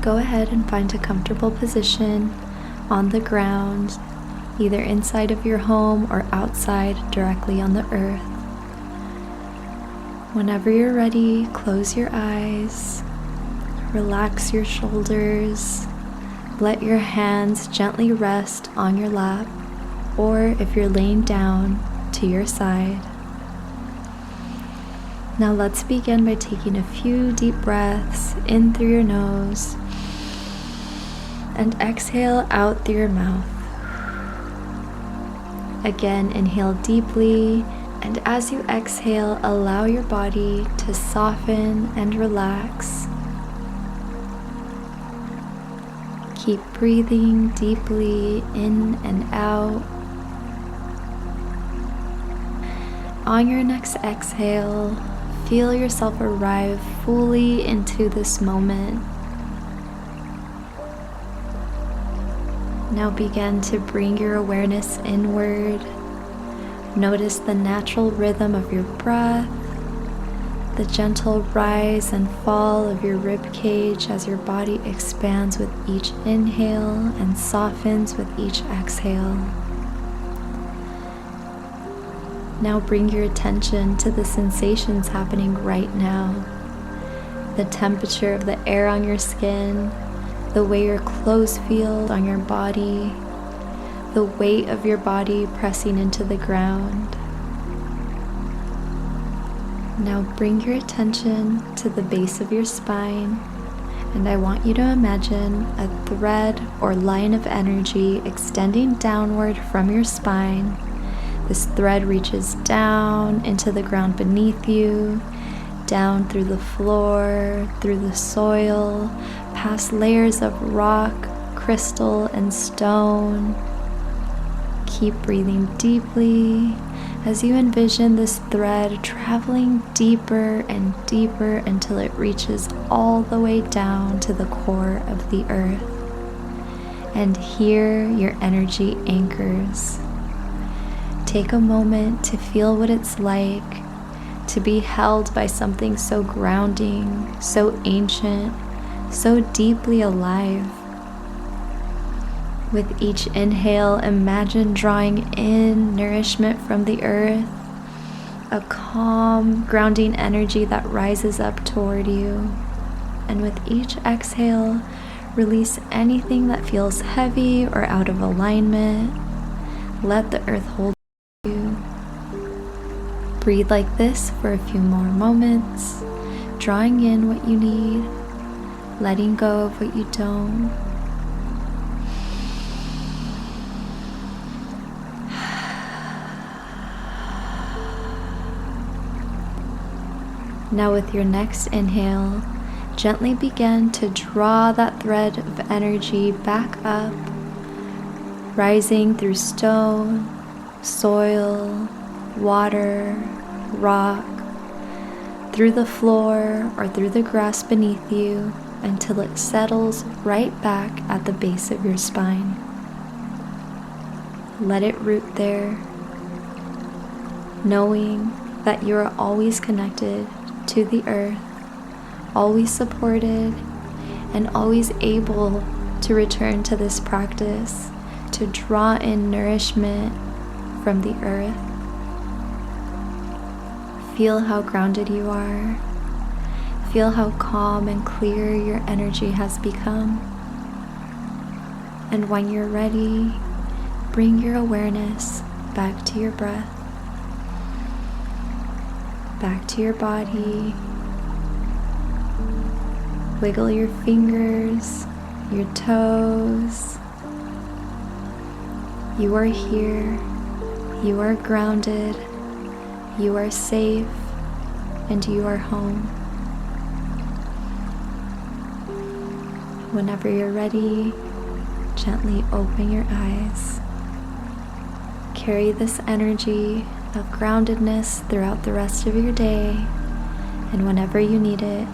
Go ahead and find a comfortable position on the ground, either inside of your home or outside directly on the earth. Whenever you're ready, close your eyes, relax your shoulders, let your hands gently rest on your lap, or if you're laying down, to your side. Now let's begin by taking a few deep breaths in through your nose and exhale out through your mouth. Again, inhale deeply, and as you exhale, allow your body to soften and relax. Keep breathing deeply in and out. On your next exhale, feel yourself arrive fully into this moment. Now begin to bring your awareness inward. Notice the natural rhythm of your breath, the gentle rise and fall of your rib cage as your body expands with each inhale and softens with each exhale. Now bring your attention to the sensations happening right now. The temperature of the air on your skin, the way your clothes feel on your body, the weight of your body pressing into the ground. Now bring your attention to the base of your spine, and I want you to imagine a thread or line of energy extending downward from your spine. This thread reaches down into the ground beneath you, down through the floor, through the soil, past layers of rock, crystal, and stone. Keep breathing deeply as you envision this thread traveling deeper and deeper until it reaches all the way down to the core of the earth. And here your energy anchors. Take a moment to feel what it's like to be held by something so grounding, so ancient, so deeply alive. With each inhale, imagine drawing in nourishment from the earth, a calm, grounding energy that rises up toward you. And with each exhale, release anything that feels heavy or out of alignment. Let the earth hold you. Breathe like this for a few more moments, drawing in what you need, letting go of what you don't. Now with your next inhale, gently begin to draw that thread of energy back up, rising through stone, soil, water, rock, through the floor or through the grass beneath you until it settles right back at the base of your spine. Let it root there, knowing that you are always connected to the earth, always supported, and always able to return to this practice to draw in nourishment from the earth. Feel how grounded you are. Feel how calm and clear your energy has become. And when you're ready, bring your awareness back to your breath, back to your body. Wiggle your fingers, your toes. You are here. You are grounded. You are safe, and you are home. Whenever you're ready, gently open your eyes. Carry this energy of groundedness throughout the rest of your day, and whenever you need it,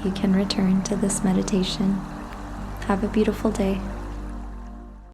you can return to this meditation. Have a beautiful day.